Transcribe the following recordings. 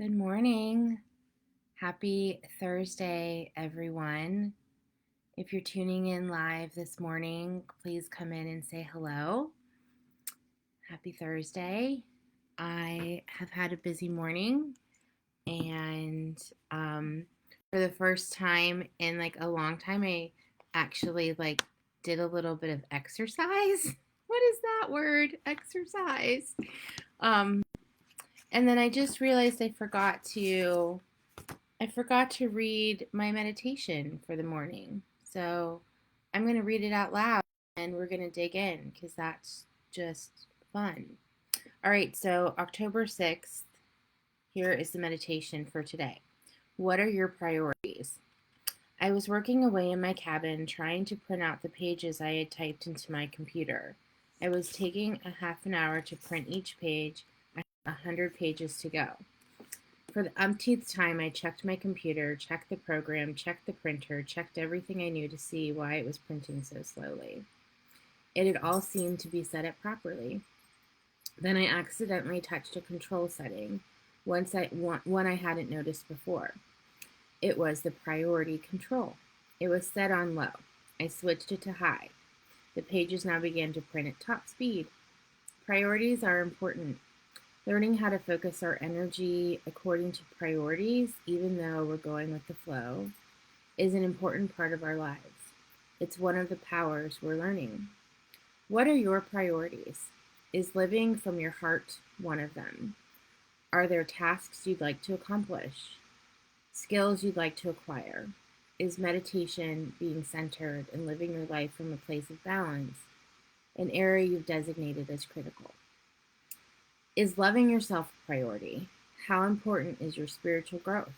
Good morning. Happy Thursday, everyone. If you're tuning in live this morning, please come in and say hello. Happy Thursday. I have had a busy morning and for the first time in a long time, I actually did a little bit of exercise. What is that word? Exercise. Um, and then I just realized I forgot to read my meditation for the morning. So I'm going to read it out loud and we're going to dig in because that's just fun. All right, so October 6th, here is the meditation for today. What are your priorities? I was working away in my cabin trying to print out the pages I had typed into my computer. I was taking a half an hour to print each page. I had 100 pages to go. For the umpteenth time, I checked my computer, checked the program, checked the printer, checked everything I knew to see why it was printing so slowly. It had all seemed to be set up properly. Then I accidentally touched a control setting, one I hadn't noticed before. It was the priority control. It was set on low. I switched it to high. The pages now began to print at top speed. Priorities are important. Learning how to focus our energy according to priorities, even though we're going with the flow, is an important part of our lives. It's one of the powers we're learning. What are your priorities? Is living from your heart one of them? Are there tasks you'd like to accomplish? Skills you'd like to acquire? Is meditation, being centered, and living your life from a place of balance an area you've designated as critical? Is loving yourself a priority? How important is your spiritual growth?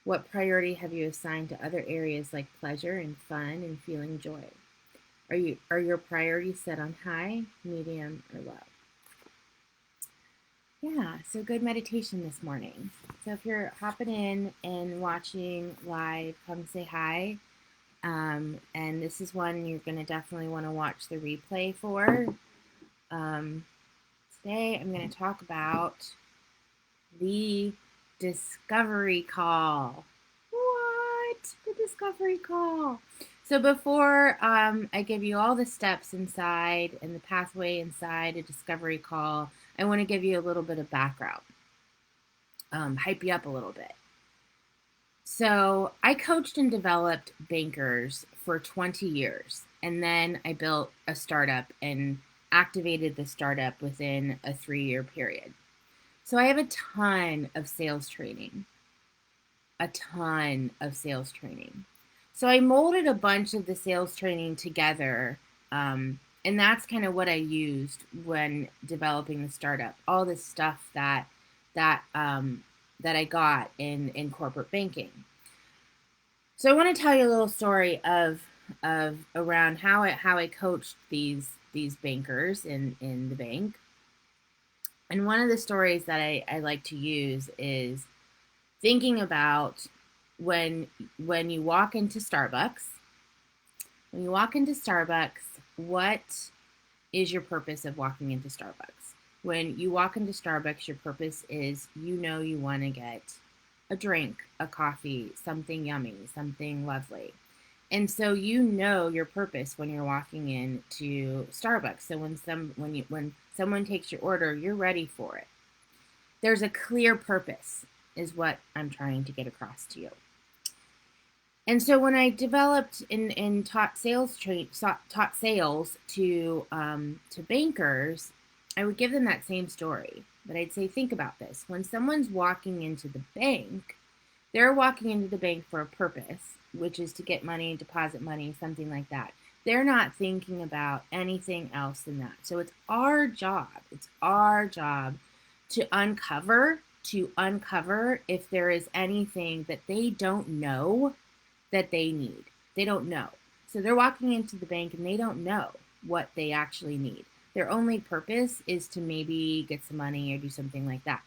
What priority have you assigned to other areas like pleasure and fun and feeling joy? Are your priorities set on high, medium, or low? Yeah, so good meditation this morning. So if you're hopping in and watching live, come say hi. And this is one you're going to definitely want to watch the replay for. Today I'm going to talk about the discovery call. What? The discovery call. So before I give you all the steps inside and the pathway inside a discovery call, I want to give you a little bit of background, hype you up a little bit. So I coached and developed bankers for 20 years, and then I built a startup and activated the startup within a 3-year period. So I have a ton of sales training, So I molded a bunch of the sales training together, and that's kind of what I used when developing the startup. All this stuff that I got in corporate banking. So I want to tell you a little story of around how I coached these bankers in the bank. And one of the stories that I like to use is thinking about when you walk into Starbucks. When you walk into Starbucks, what is your purpose of walking into Starbucks? When you walk into Starbucks, your purpose is you want to get a drink, a coffee, something yummy, something lovely. And so your purpose when you're walking into Starbucks. So when someone takes your order, you're ready for it. There's a clear purpose is what I'm trying to get across to you. And so when I developed and taught sales to bankers, I would give them that same story. But I'd say, think about this. When someone's walking into the bank, they're walking into the bank for a purpose, which is to get money, deposit money, something like that. They're not thinking about anything else than that. So it's our job to uncover if there is anything that they don't know that they need. They don't know. So they're walking into the bank and they don't know what they actually need. Their only purpose is to maybe get some money or do something like that.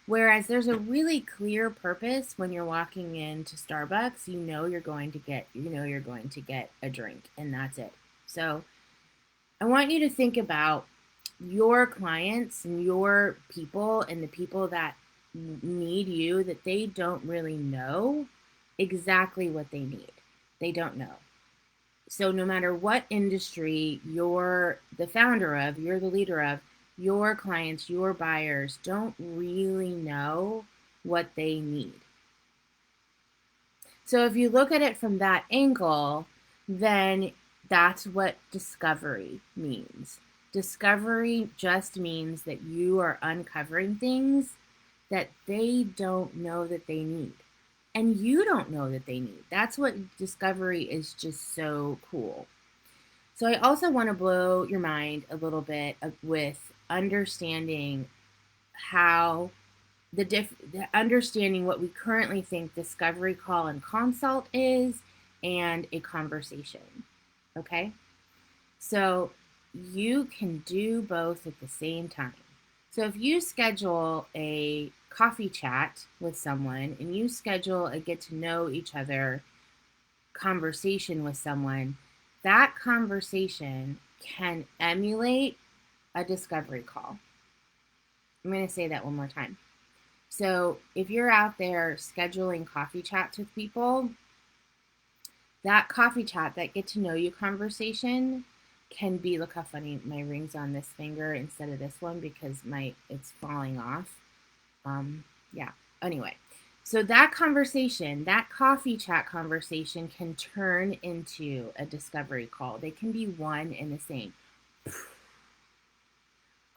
Whereas there's a really clear purpose when you're walking into Starbucks, you're going to get a drink, and that's it. So I want you to think about your clients and your people and the people that need you that they don't really know exactly what they need. They don't know. So no matter what industry you're the founder of, you're the leader of, your clients, your buyers don't really know what they need. So if you look at it from that angle, then that's what discovery means. Discovery just means that you are uncovering things that they don't know that they need. And you don't know that they need. That's what discovery is, just so cool. So I also want to blow your mind a little bit with understanding how the understanding what we currently think discovery call and consult is and a conversation. Okay? So you can do both at the same time. So if you schedule a coffee chat with someone and you schedule a get to know each other conversation with someone, that conversation can emulate a discovery call. I'm going to say that one more time. So if you're out there scheduling coffee chats with people, that coffee chat, that get to know you conversation can be, look how funny my ring's on this finger instead of this one because it's falling off. Yeah, anyway. So that conversation, that coffee chat conversation can turn into a discovery call. They can be one and the same.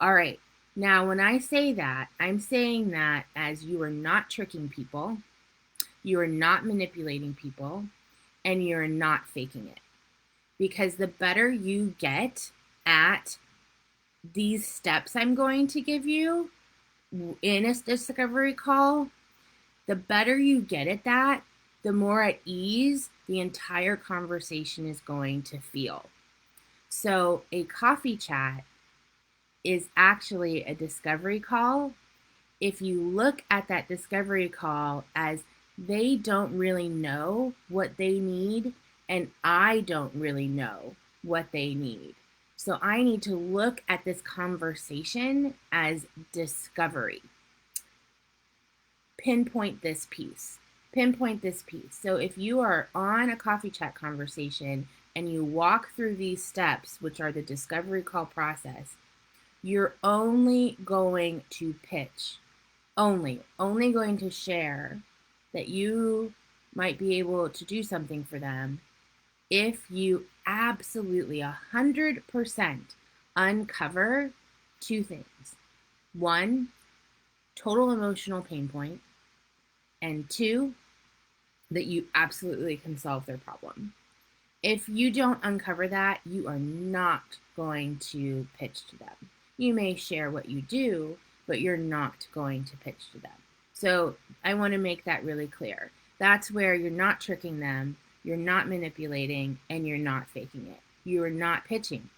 All right. Now, when I say that, I'm saying that as you are not tricking people, you are not manipulating people, and you're not faking it. Because the better you get at these steps I'm going to give you in a discovery call, the better you get at that, the more at ease the entire conversation is going to feel. So a coffee chat is actually a discovery call. If you look at that discovery call as they don't really know what they need, and I don't really know what they need. So I need to look at this conversation as discovery. Pinpoint this piece. Pinpoint this piece. So if you are on a coffee chat conversation and you walk through these steps, which are the discovery call process, you're only going to pitch, only going to share that you might be able to do something for them if you absolutely 100% uncover two things. One, total emotional pain point, and two, that you absolutely can solve their problem. If you don't uncover that, you are not going to pitch to them. You may share what you do, but you're not going to pitch to them. So I want to make that really clear. That's where you're not tricking them, you're not manipulating, and you're not faking it. You are not pitching.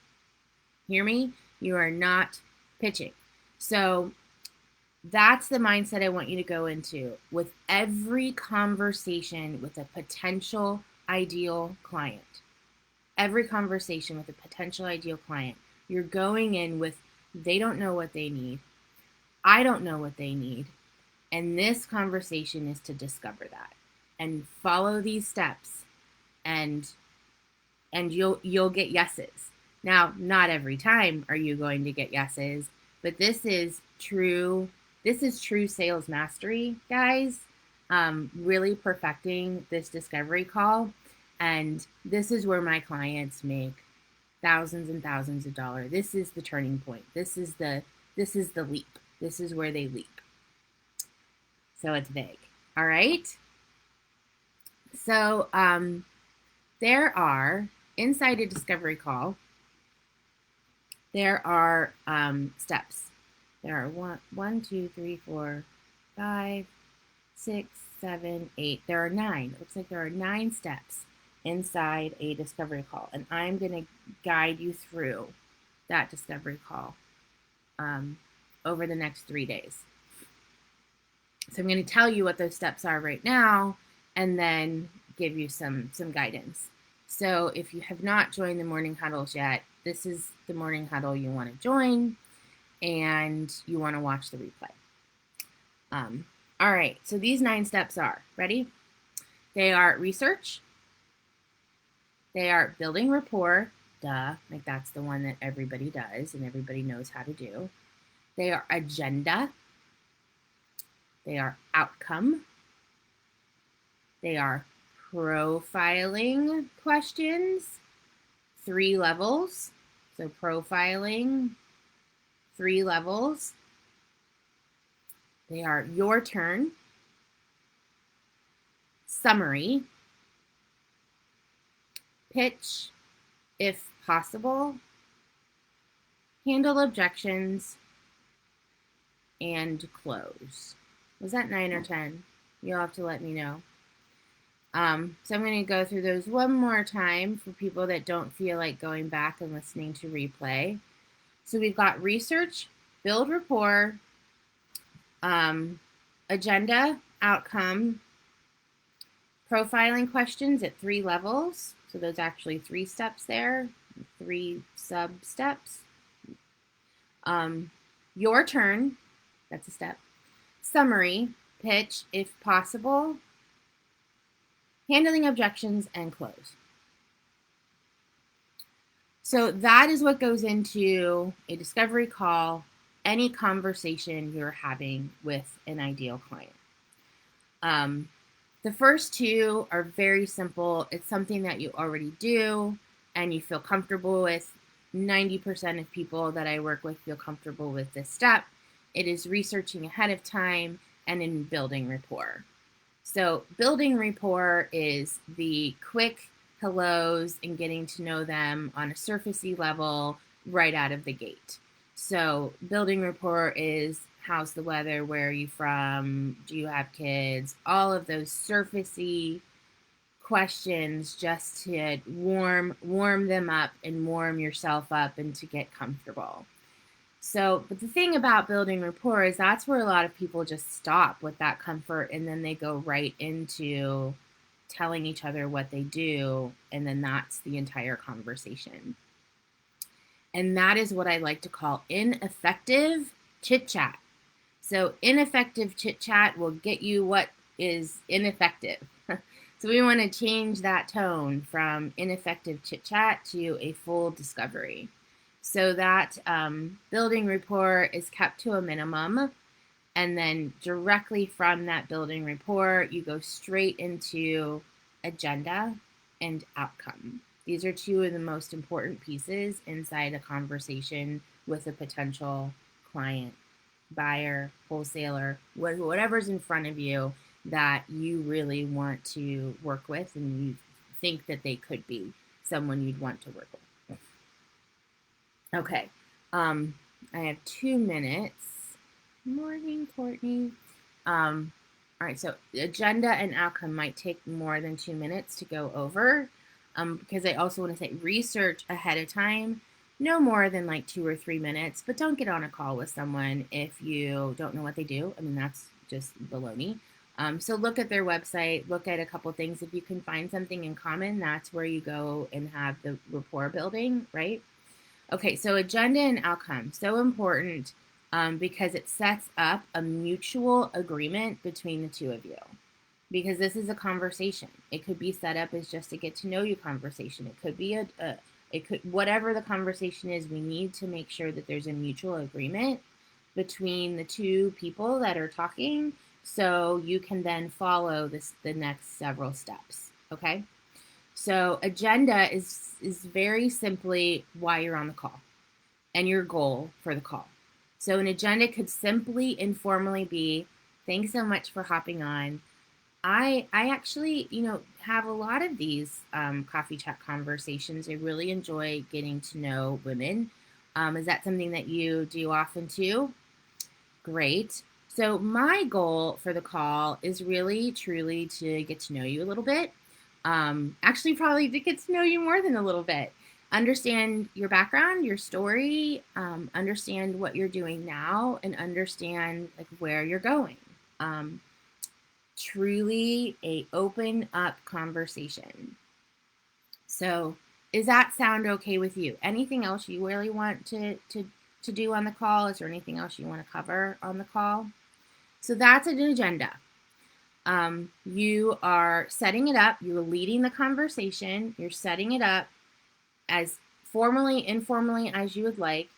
Hear me? You are not pitching. So that's the mindset I want you to go into with every conversation with a potential ideal client. Every conversation with a potential ideal client, you're going in with they don't know what they need. I don't know what they need. And this conversation is to discover that and follow these steps and you'll get yeses. Now, not every time are you going to get yeses, but this is true sales mastery, guys. Really perfecting this discovery call. And this is where my clients make thousands and thousands of dollars. This is the turning point. This is the leap. This is where they leap. So it's big. All right. So there are, inside a discovery call, there are steps. There are 1, 2, 3, 4, 5, 6, 7, 8. There are 9. It looks like there are 9 steps inside a discovery call. And I'm going to guide you through that discovery call over the next 3 days. So I'm going to tell you what those steps are right now and then give you some guidance. So if you have not joined the morning huddles yet, this is the morning huddle you want to join and you want to watch the replay. All right, so these 9 steps are, ready? They are research. They are building rapport. Duh, like that's the one that everybody does and everybody knows how to do. They are agenda. They are outcome. They are profiling questions, 3 levels. So profiling, 3 levels. They are your turn, summary, pitch, if possible, handle objections, and close. Was that 9 or 10? You'll have to let me know. So I'm going to go through those one more time for people that don't feel like going back and listening to replay. So we've got research, build rapport, agenda, outcome, profiling questions at 3 levels. So there's actually 3 steps there, 3 sub steps. Your turn, that's a step. Summary, pitch if possible, handling objections, and close. So that is what goes into a discovery call, any conversation you're having with an ideal client. The first 2 are very simple. It's something that you already do and you feel comfortable with. 90% of people that I work with feel comfortable with this step. It is researching ahead of time and in building rapport. So building rapport is the quick hellos and getting to know them on a surfacey level right out of the gate. So building rapport is how's the weather, where are you from, do you have kids, all of those surfacey questions just to warm them up and warm yourself up and to get comfortable. So, but the thing about building rapport is that's where a lot of people just stop with that comfort and then they go right into telling each other what they do, and then that's the entire conversation. And that is what I like to call ineffective chit chat. So ineffective chit chat will get you what is ineffective. So we want to change that tone from ineffective chit chat to a full discovery. So that building rapport is kept to a minimum. And then directly from that building rapport, you go straight into agenda and outcome. These are 2 of the most important pieces inside a conversation with a potential client, buyer, wholesaler, whatever's in front of you that you really want to work with and you think that they could be someone you'd want to work with. Okay, I have 2 minutes. Morning, Courtney. All right, so agenda and outcome might take more than 2 minutes to go over because I also want to say research ahead of time, no more than like 2 or 3 minutes, but don't get on a call with someone if you don't know what they do. I mean, that's just baloney. So look at their website, look at a couple things. If you can find something in common, that's where you go and have the rapport building, right? Okay, so agenda and outcome, so important because it sets up a mutual agreement between the 2 of you. Because this is a conversation. It could be set up as just a get to know you conversation. It could be whatever the conversation is, we need to make sure that there's a mutual agreement between the 2 people that are talking so you can then follow the next several steps, okay? So agenda is very simply why you're on the call and your goal for the call. So an agenda could simply informally be, thanks so much for hopping on. I actually, have a lot of these coffee chat conversations. I really enjoy getting to know women. Is that something that you do often too? Great. So my goal for the call is really, truly to get to know you a little bit. Actually, probably to get to know you more than a little bit. Understand your background, your story, understand what you're doing now, and understand like where you're going. Truly a open up conversation. So does that sound okay with you? Anything else you really want to do on the call? Is there anything else you want to cover on the call? So that's an agenda. You are setting it up, you're leading the conversation, you're setting it up as formally, informally as you would like,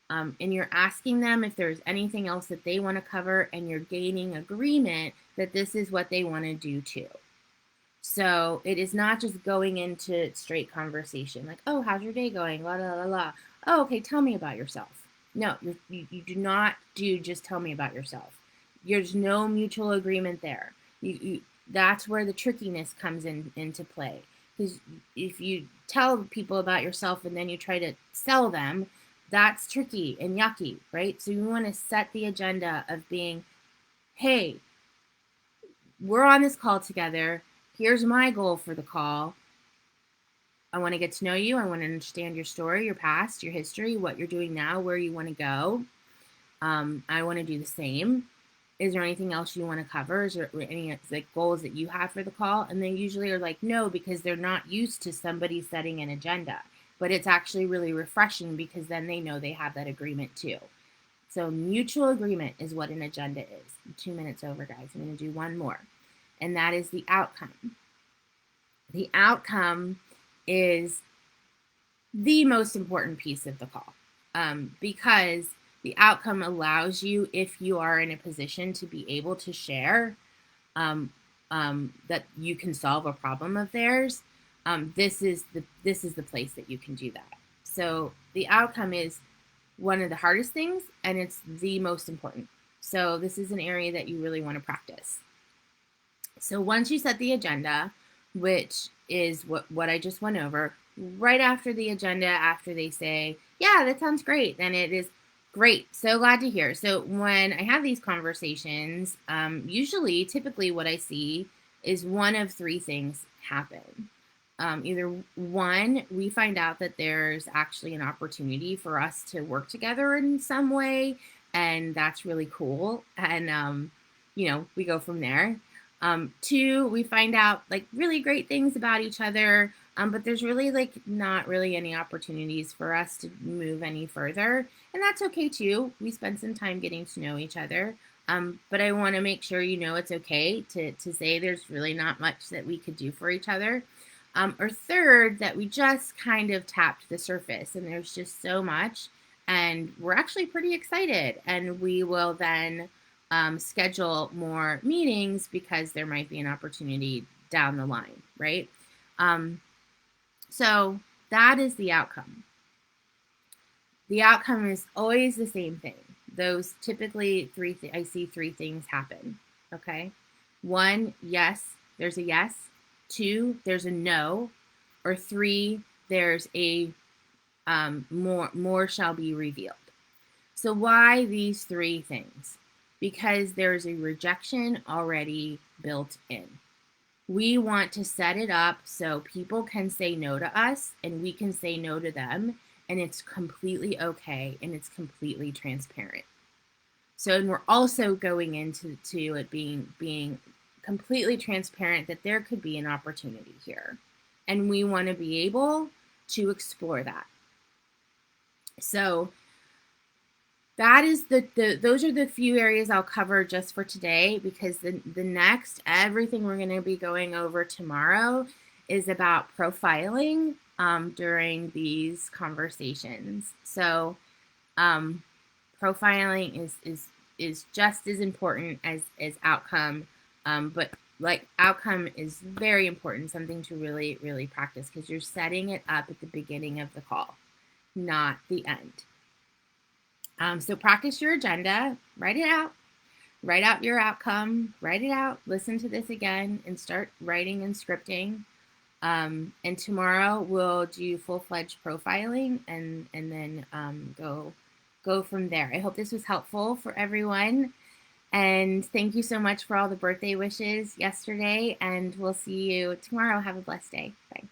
and you're asking them if there's anything else that they want to cover, and you're gaining agreement that this is what they want to do too. So it is not just going into straight conversation like, oh, how's your day going? La la la la. Oh, okay, tell me about yourself. No, you do not do just tell me about yourself. There's no mutual agreement there. That's where the trickiness comes into play. Because if you tell people about yourself and then you try to sell them, that's tricky and yucky, right? So you want to set the agenda of being, hey, we're on this call together. Here's my goal for the call. I want to get to know you. I want to understand your story, your past, your history, what you're doing now, where you want to go. I want to do the same. Is there anything else you want to cover? Is there any like goals that you have for the call? And they usually are like, no, because they're not used to somebody setting an agenda. But it's actually really refreshing because then they know they have that agreement too. So mutual agreement is what an agenda is. 2 minutes over, guys. I'm going to do one more. And that is the outcome. The outcome is the most important piece of the call, because the outcome allows you, if you are in a position to be able to share that you can solve a problem of theirs, this is the place that you can do that. So the outcome is one of the hardest things, and it's the most important. So this is an area that you really want to practice. So once you set the agenda, which is what I just went over, right after the agenda, after they say, yeah, that sounds great, then it is great. So glad to hear. So when I have these conversations, typically what I see is one of three things happen. Either one, we find out that there's actually an opportunity for us to work together in some way, and that's really cool. And, we go from there. Two, we find out like really great things about each other, but there's really like not really any opportunities for us to move any further. And that's okay too. We spend some time getting to know each other. But I want to make sure it's okay to say there's really not much that we could do for each other. Or third, that we just kind of tapped the surface and there's just so much, and we're actually pretty excited, and we will then schedule more meetings because there might be an opportunity down the line, right? So that is the outcome. The outcome is always the same thing. Those typically I see three things happen, okay? One, yes, there's a yes. Two, there's a no. Or three, there's a more shall be revealed. So why these three things? Because there's a rejection already built in. We want to set it up so people can say no to us and we can say no to them, and it's completely okay and it's completely transparent. So, and we're also going into it being completely transparent that there could be an opportunity here, and we want to be able to explore that. So that is those are the few areas I'll cover just for today, because the next, everything we're going to be going over tomorrow is about profiling during these conversations. So profiling is just as important as outcome, but like outcome is very important, something to really, really practice, because you're setting it up at the beginning of the call, not the end. So practice your agenda, write it out, write out your outcome, write it out, listen to this again, and start writing and scripting. And tomorrow we'll do full-fledged profiling and then go from there. I hope this was helpful for everyone. And thank you so much for all the birthday wishes yesterday, and we'll see you tomorrow. Have a blessed day. Bye.